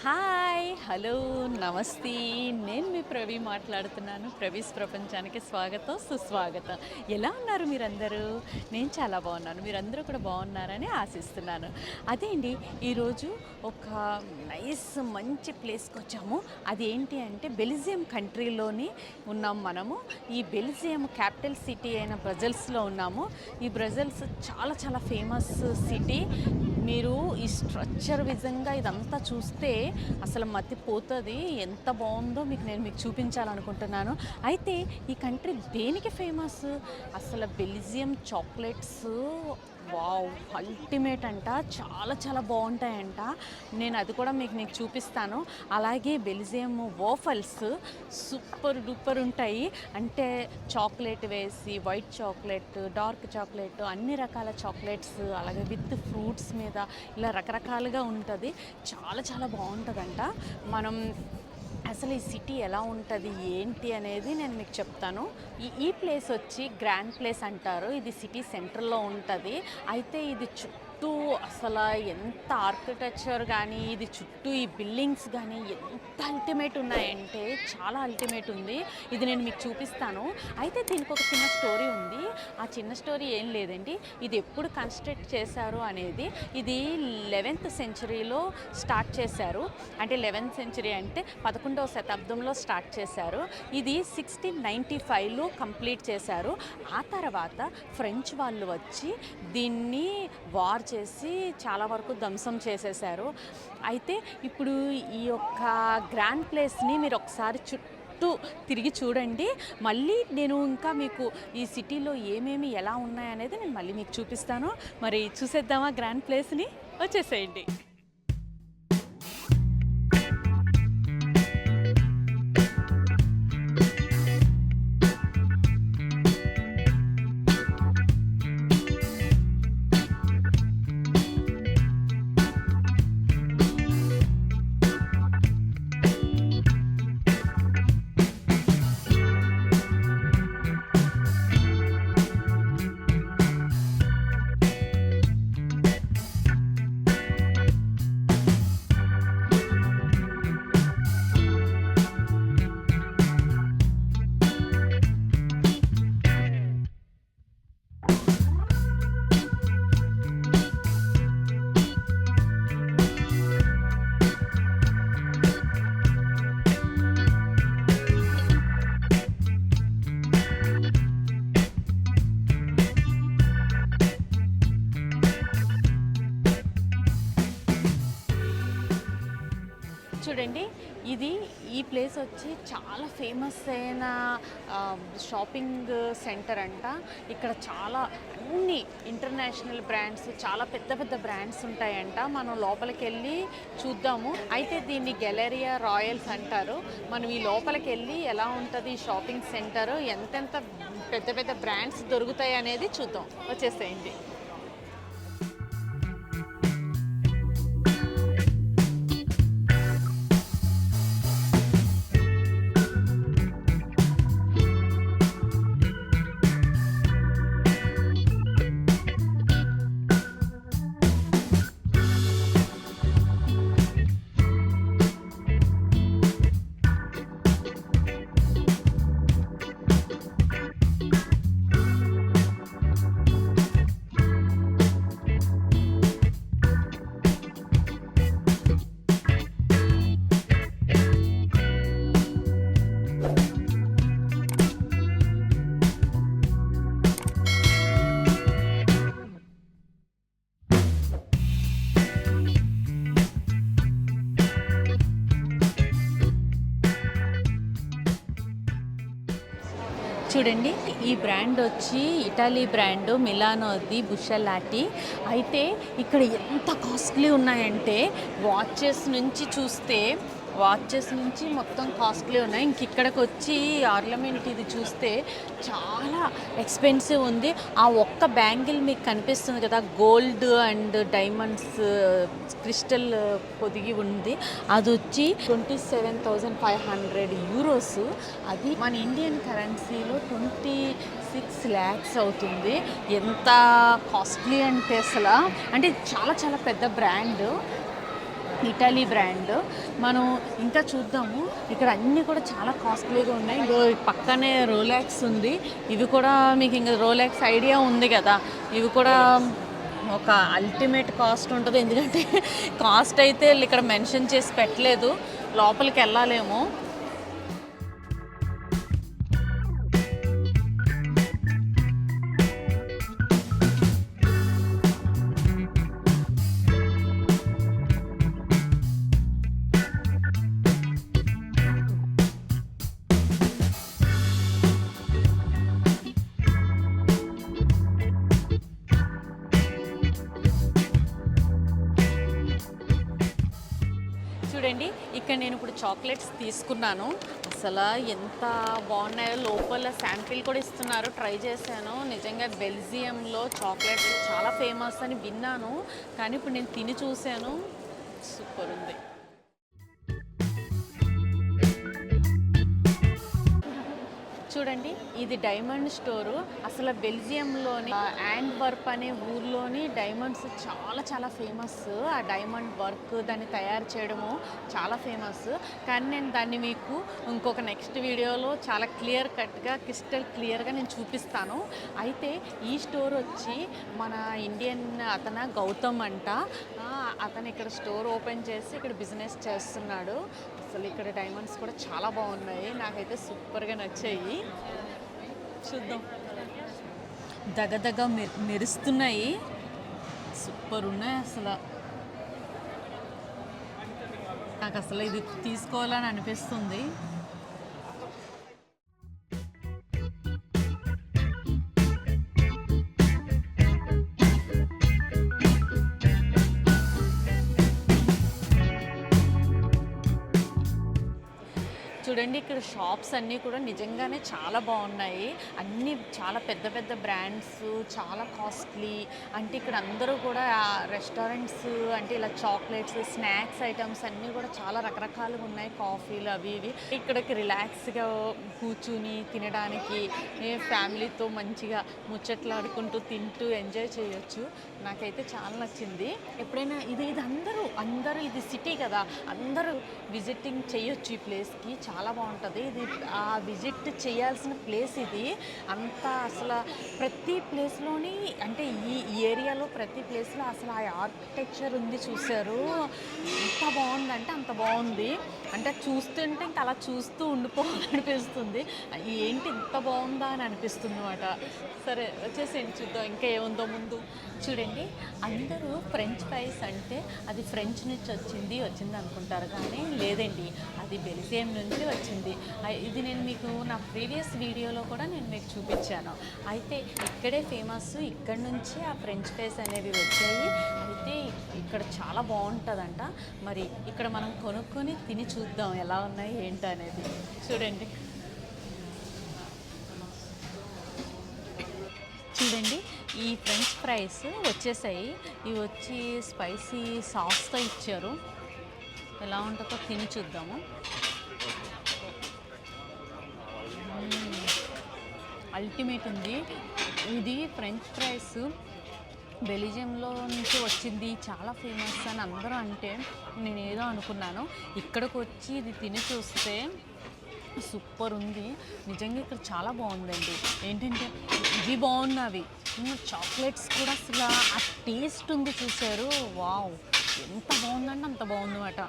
Hi hello నమస్తే. నేను మీ ప్రవీ మాట్లాడుతున్నాను. ప్రవీస్ ప్రపంచానికి స్వాగతం సుస్వాగతం. ఎలా ఉన్నారు మీరందరూ? నేను చాలా బాగున్నాను. మీరందరూ కూడా బాగున్నారని ఆశిస్తున్నాను. అదే అండి, ఈరోజు ఒక మంచి ప్లేస్కి వచ్చాము. అదేంటి అంటే బెల్జియం కంట్రీలోని ఉన్నాం మనము. ఈ బెల్జియం క్యాపిటల్ సిటీ అయిన బ్రజెల్స్లో ఉన్నాము. ఈ బ్రజెల్స్ చాలా చాలా ఫేమస్ సిటీ. మీరు ఈ స్ట్రక్చర్ విధంగా ఇదంతా చూస్తే అసలు మతిపోతుంది. ఎంత బాగుందో నేను మీకు చూపించాలనుకుంటున్నాను. అయితే ఈ కంట్రీ దేనికి ఫేమస్? అసలు బెల్జియం చాక్లెట్స్ వావ్, అల్టిమేట్ అంట. చాలా చాలా బాగుంటాయంట. నేను అది కూడా మీకు చూపిస్తాను. అలాగే బెల్జియం వాఫల్స్ సూపర్ డూపర్ ఉంటాయి. అంటే చాక్లెట్ వేసి వైట్ చాక్లెట్, డార్క్ చాక్లెట్, అన్ని రకాల చాక్లెట్స్, అలాగే విత్ ఫ్రూట్స్ మీద ఇలా రకరకాలుగా ఉంటుంది. చాలా చాలా బాగుంటుందంట. మనం అసలు ఈ సిటీ ఎలా ఉంటుంది ఏంటి అనేది నేను మీకు చెప్తాను. ఈ ప్లేస్ వచ్చి గ్రాండ్ ప్లేస్ అంటారు. ఇది సిటీ సెంటర్లో ఉంటుంది. అయితే ఇది చుట్టూ అసలు ఎంత ఆర్కిటెక్చర్ కానీ, ఇది చుట్టూ ఈ బిల్డింగ్స్ కానీ ఎంత అల్టిమేట్ ఉన్నాయంటే చాలా అల్టిమేట్ ఉంది. ఇది నేను మీకు చూపిస్తాను. అయితే దీనికి ఒక చిన్న స్టోరీ ఉంది. ఆ చిన్న స్టోరీ ఏం లేదండి, ఇది ఎప్పుడు కన్స్ట్రక్ట్ చేశారు అనేది. ఇది 11th సెంచరీలో స్టార్ట్ చేశారు. అంటే 11th సెంచరీ అంటే 11వ శతాబ్దంలో స్టార్ట్ చేశారు. ఇది 1695లో కంప్లీట్ చేశారు. ఆ తర్వాత ఫ్రెంచ్ వాళ్ళు వచ్చి దీన్ని వార్ చేసి చాలా వరకు ధ్వంసం చేసేశారు. అయితే ఇప్పుడు ఈ యొక్క గ్రాండ్ ప్లేస్ని మీరు ఒకసారి చుట్టూ తిరిగి చూడండి. మళ్ళీ నేను ఇంకా మీకు ఈ సిటీలో ఏమేమి ఎలా ఉన్నాయనేది నేను మళ్ళీ మీకు చూపిస్తాను. మరి చూసేద్దామా గ్రాండ్ ప్లేస్ని? వచ్చేసేయండి. చూడండి, ఈ ప్లేస్ వచ్చి చాలా ఫేమస్ అయిన షాపింగ్ సెంటర్ అంట. ఇక్కడ చాలా అన్ని ఇంటర్నేషనల్ బ్రాండ్స్, చాలా పెద్ద పెద్ద బ్రాండ్స్ ఉంటాయంట. మనం లోపలికి వెళ్ళి చూద్దాము. అయితే దీన్ని గ్యాలరియా రాయల్స్ అంటారు. మనం ఈ లోపలికి వెళ్ళి ఎలా ఉంటుంది ఈ షాపింగ్ సెంటర్, ఎంతెంత పెద్ద పెద్ద బ్రాండ్స్ దొరుకుతాయి అనేది చూద్దాం. వచ్చేసేయండి. చూడండి, ఈ బ్రాండ్ వచ్చి ఇటాలీ బ్రాండ్ మిలానోది బుషెల్లాటి. అయితే ఇక్కడ ఎంత కాస్ట్లీ ఉన్నాయంటే వాచెస్ నుంచి మొత్తం కాస్ట్లీ ఉన్నాయి. ఇంక ఇక్కడికి వచ్చి ఆర్నమెంట్ ఇది చూస్తే చాలా ఎక్స్పెన్సివ్ ఉంది. ఆ ఒక్క బ్యాంగిల్ మీకు కనిపిస్తుంది కదా, గోల్డ్ అండ్ డైమండ్స్ క్రిస్టల్ పొదిగి ఉంది. అది వచ్చి 27,500 యూరోస్. అది మన ఇండియన్ కరెన్సీలో 26 lakhs అవుతుంది. ఎంత కాస్ట్లీ అంటే అసలు, అంటే చాలా చాలా పెద్ద బ్రాండ్. Italy brand. మనం ఇంకా చూద్దాము. ఇక్కడ అన్నీ కూడా చాలా కాస్ట్లీగా ఉన్నాయి. ఇగో పక్కనే రోలెక్స్ ఉంది. ఇవి కూడా మీకు ఇంకా రోలెక్స్ ఐడియా ఉంది కదా, ఇవి కూడా ఒక అల్టిమేట్ కాస్ట్ ఉంటుంది. ఎందుకంటే కాస్ట్ అయితే ఇక్కడ మెన్షన్ చేసి పెట్టలేదు, లోపలికి వెళ్ళాలేమో. చూడండి, ఇక్కడ నేను ఇప్పుడు చాక్లెట్స్ తీసుకున్నాను. అసలు ఎంత బాగున్నాయో, లోపల శాంపిల్ కూడా ఇస్తున్నారు, ట్రై చేశాను. నిజంగా బెల్జియంలో చాక్లెట్స్ చాలా ఫేమస్ అని విన్నాను, కానీ ఇప్పుడు నేను తిని చూశాను, సూపర్ ఉంది. చూడండి, ఇది డైమండ్ స్టోరు. అసలు బెల్జియంలోని యాంట్వర్ప్ అనే ఊర్లోని డైమండ్స్ చాలా చాలా ఫేమస్. ఆ డైమండ్ వర్క్, దాన్ని తయారు చేయడము చాలా ఫేమస్. కానీ నేను దాన్ని మీకు ఇంకొక నెక్స్ట్ వీడియోలో చాలా క్లియర్ కట్గా, క్రిస్టల్ క్లియర్గా నేను చూపిస్తాను. అయితే ఈ స్టోర్ వచ్చి మన ఇండియన్ గౌతమ్ అంట. అతను ఇక్కడ స్టోర్ ఓపెన్ చేసి ఇక్కడ బిజినెస్ చేస్తున్నాడు. అసలు ఇక్కడ డైమండ్స్ కూడా చాలా బాగున్నాయి, నాకైతే సూపర్గా నచ్చాయి. చూద్దాం, దగదగ మెరుస్తున్నాయి, సూపర్ ఉన్నాయి. అసలు నాకు అసలు ఇది తీసుకోవాలని అనిపిస్తుంది. చూడండి, ఇక్కడ షాప్స్ అన్నీ కూడా నిజంగానే చాలా బాగున్నాయి. అన్నీ చాలా పెద్ద పెద్ద బ్రాండ్స్, చాలా కాస్ట్లీ. అంటే ఇక్కడ అందరూ కూడా రెస్టారెంట్స్ అంటే ఇలా చాక్లెట్స్, స్నాక్స్ ఐటమ్స్ అన్నీ కూడా చాలా రకరకాలుగా ఉన్నాయి. కాఫీలు అవి ఇవి. ఇక్కడికి రిలాక్స్గా కూర్చుని తినడానికి, ఫ్యామిలీతో మంచిగా ముచ్చట్లాడుకుంటూ తింటూ ఎంజాయ్ చేయొచ్చు. నాకైతే చాలా నచ్చింది. ఎప్పుడైనా ఇది అందరూ ఇది సిటీ కదా, అందరూ విజిటింగ్ చేయొచ్చు ఈ ప్లేస్కి. చాలా బాగుంటుంది ఇది, ఆ విజిట్ చేయాల్సిన ప్లేస్ ఇది. అంతా అసలు ప్రతి ప్లేస్లోని, అంటే ఈ ఏరియాలో ప్రతి ప్లేస్లో అసలు ఆ ఆర్కిటెక్చర్ ఉంది చూసారు, ఎంత బాగుందంటే అంత బాగుంది. అంటే చూస్తుంటే ఇంకా అలా చూస్తూ ఉండిపోవాలనిపిస్తుంది. ఏంటి ఇంత బాగుందా అని అనిపిస్తుంది అన్నమాట. సరే వచ్చేసేయండి, చూద్దాం ఇంకా ఏముందో ముందు. చూడండి, అందరూ ఫ్రెంచ్ ఫ్రైస్ అంటే అది ఫ్రెంచ్ నుంచి వచ్చింది అనుకుంటారు, కానీ లేదండి, అది బెల్జియం నుంచి వచ్చింది. ఇది నేను మీకు నా ప్రీవియస్ వీడియోలో కూడా నేను మీకు చూపించాను. అయితే ఇక్కడే ఫేమస్, ఇక్కడ నుంచి ఆ ఫ్రెంచ్ ఫ్రైస్ అనేవి వచ్చాయి. అయితే ఇక్కడ చాలా బాగుంటుందంట. మరి ఇక్కడ మనం కొనుక్కొని తిని చూద్దాం ఎలా ఉన్నాయి ఏంటి అనేది. చూడండి ఈ ఫ్రెంచ్ ఫ్రైస్ వచ్చేసాయి. ఇవి వచ్చి స్పైసీ సాస్తో ఇచ్చారు, ఎలా ఉంటుందో తిని చూద్దాము. అల్టిమేట్ ఉంది. ఇది ఫ్రెంచ్ ఫ్రైస్ బెల్జియంలో నుంచి వచ్చింది, చాలా ఫేమస్ అని అందరూ అంటే నేనేదో అనుకున్నాను. ఇక్కడికి వచ్చి ఇది తిని చూస్తే సూపర్ ఉంది. నిజంగా ఇక్కడ చాలా బాగుందండి. ఏంటంటే ఇవి బాగున్నవి, చాక్లెట్స్ కూడా అసలు ఆ టేస్ట్ ఉంది చూసారు, వావ్ ఎంత బాగుందంటే అంత బాగుందన్నమాట.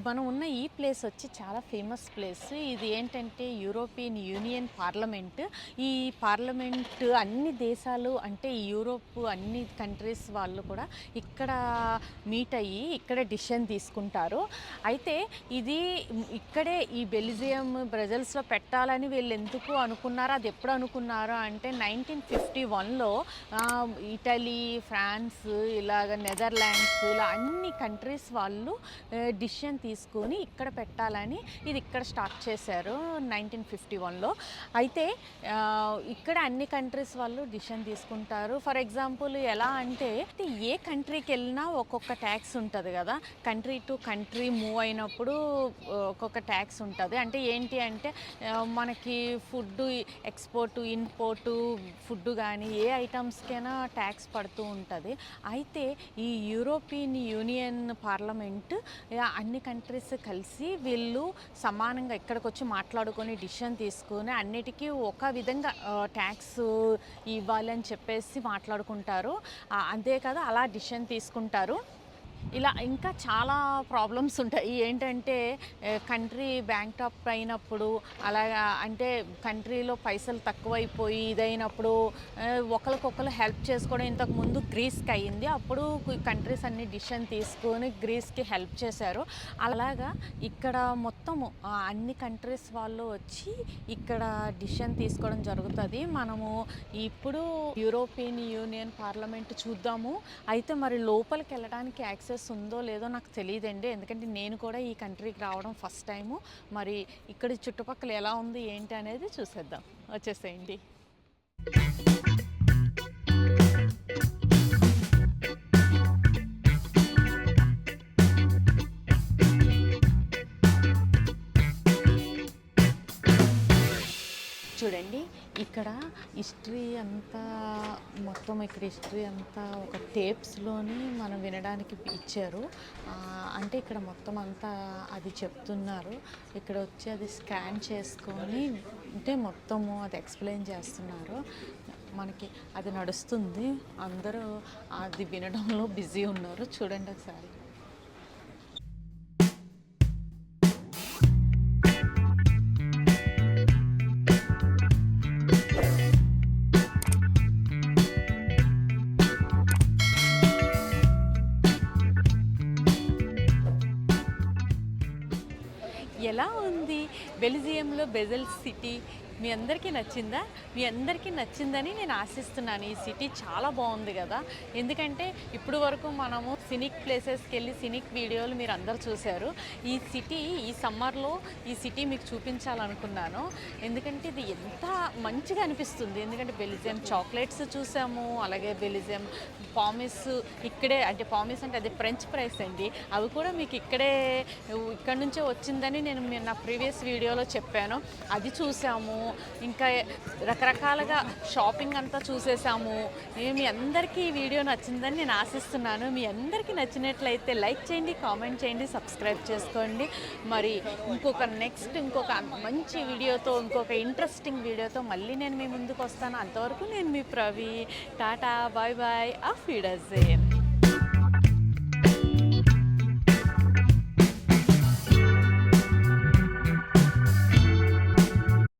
మనం ఉన్న ఈ ప్లేస్ వచ్చి చాలా ఫేమస్ ప్లేస్. ఇది ఏంటంటే యూరోపియన్ యూనియన్ పార్లమెంట్. ఈ పార్లమెంట్ అన్ని దేశాలు అంటే యూరోప్ అన్ని కంట్రీస్ వాళ్ళు కూడా ఇక్కడ మీట్ అయ్యి ఇక్కడ డిసిషన్ తీసుకుంటారు. అయితే ఇది ఇక్కడే ఈ బెల్జియం బ్రజల్స్లో పెట్టాలని వీళ్ళు ఎందుకు అనుకున్నారో, అది ఎప్పుడు అనుకున్నారో అంటే 1951లో ఇటలీ, ఫ్రాన్స్, ఇలాగ నెదర్లాండ్స్, ఇలా అన్ని కంట్రీస్ వాళ్ళు డిసిషన్ తీసుకొని ఇక్కడ పెట్టాలని ఇది ఇక్కడ స్టార్ట్ చేశారు 1951లో. అయితే ఇక్కడ అన్ని కంట్రీస్ వాళ్ళు డిసిషన్ తీసుకుంటారు. ఫర్ ఎగ్జాంపుల్ ఎలా అంటే ఏ కంట్రీకి వెళ్ళినా ఒక్కొక్క ట్యాక్స్ ఉంటుంది కదా, కంట్రీ టు కంట్రీ మూవ్ అయినప్పుడు ఒక్కొక్క ట్యాక్స్ ఉంటుంది. అంటే ఏంటి అంటే మనకి ఫుడ్ ఎక్స్పోర్టు, ఇంపోర్టు, ఫుడ్ కానీ ఏ ఐటమ్స్కైనా ట్యాక్స్ పడుతూ ఉంటుంది. అయితే ఈ యూరోపియన్ యూనియన్ పార్లమెంట్ అన్ని కంట్రీస్ కలిసి వీళ్ళు సమానంగా ఇక్కడికి వచ్చి మాట్లాడుకొని డిసిషన్ తీసుకొని అన్నిటికీ ఒక విధంగా ట్యాక్స్ ఇవ్వాలి అని చెప్పేసి మాట్లాడుకుంటారు. అంతే కదా, అలా డిసిషన్ తీసుకుంటారు. ఇలా ఇంకా చాలా ప్రాబ్లమ్స్ ఉంటాయి. ఏంటంటే కంట్రీ బ్యాంక్రప్ట్ అయినప్పుడు, అలాగా అంటే కంట్రీలో పైసలు తక్కువైపోయి ఇదైనప్పుడు ఒకరికొకరు హెల్ప్ చేసుకోవడం. ఇంతకుముందు గ్రీస్కి అయ్యింది, అప్పుడు కంట్రీస్ అన్ని డిసిషన్ తీసుకొని గ్రీస్కి హెల్ప్ చేశారు. అలాగా ఇక్కడ మొత్తము అన్ని కంట్రీస్ వాళ్ళు వచ్చి ఇక్కడ డిసిషన్ తీసుకోవడం జరుగుతుంది. మనము ఇప్పుడు యూరోపియన్ యూనియన్ పార్లమెంట్ చూద్దాము. అయితే మరి లోపలికి వెళ్ళడానికి యాక్సెస్ ఉందో లేదో నాకు తెలియదండి, ఎందుకంటే నేను కూడా ఈ కంట్రీకి రావడం ఫస్ట్ టైము. మరి ఇక్కడ చుట్టుపక్కల ఎలా ఉంది ఏంటి అనేది చూసేద్దాం, వచ్చేసేయండి. చూడండి ఇక్కడ హిస్టరీ అంతా, మొత్తం ఇక్కడ హిస్టరీ అంతా ఒక టేప్స్లోని మనం వినడానికి ఇచ్చారు. అంటే ఇక్కడ మొత్తం అంతా అది చెప్తున్నారు. ఇక్కడ వచ్చి అది స్కాన్ చేసుకొని అంటే మొత్తము అది ఎక్స్ప్లెయిన్ చేస్తున్నారు మనకి. అది నడుస్తుంది, అందరూ అది వినడంలో బిజీ ఉన్నారు. చూడండి ఒకసారి. ఎలా ఉంది బెల్జియంలో బెజెల్స్ సిటీ? మీ అందరికీ నచ్చిందా? మీ అందరికీ నచ్చిందని నేను ఆశిస్తున్నాను. ఈ సిటీ చాలా బాగుంది కదా, ఎందుకంటే ఇప్పుడు వరకు మనము సినిక్ ప్లేసెస్కి వెళ్ళి సినిక్ వీడియోలు మీరు అందరు చూశారు. ఈ సిటీ ఈ సమ్మర్లో ఈ సిటీ మీకు చూపించాలనుకున్నాను, ఎందుకంటే ఇది ఎంత మంచిగా అనిపిస్తుంది. ఎందుకంటే బెల్జియం చాక్లెట్స్ చూసాము, అలాగే బెల్జియం పామిస్ ఇక్కడే, అంటే పామిస్ అంటే అది ఫ్రెంచ్ ఫ్రైస్ అండి, అవి కూడా మీకు ఇక్కడ నుంచే వచ్చిందని నేను నా ప్రీవియస్ వీడియోలో చెప్పాను, అది చూసాము. ఇంకా రకరకాలుగా షాపింగ్ అంతా చూసేసాము. మీ అందరికీ ఈ వీడియో నచ్చిందని నేను ఆశిస్తున్నాను. మీ అందరికీ నచ్చినట్లయితే లైక్ చేయండి, కామెంట్ చేయండి, సబ్స్క్రైబ్ చేసుకోండి. మరి ఇంకొక మంచి వీడియోతో, ఇంకొక ఇంట్రెస్టింగ్ వీడియోతో మళ్ళీ నేను మీ ముందుకు వస్తాను. అంతవరకు నేను మీ ప్రవీ. టాటా, బాయ్ బాయ్, ఆఫ్ విడర్జేన్.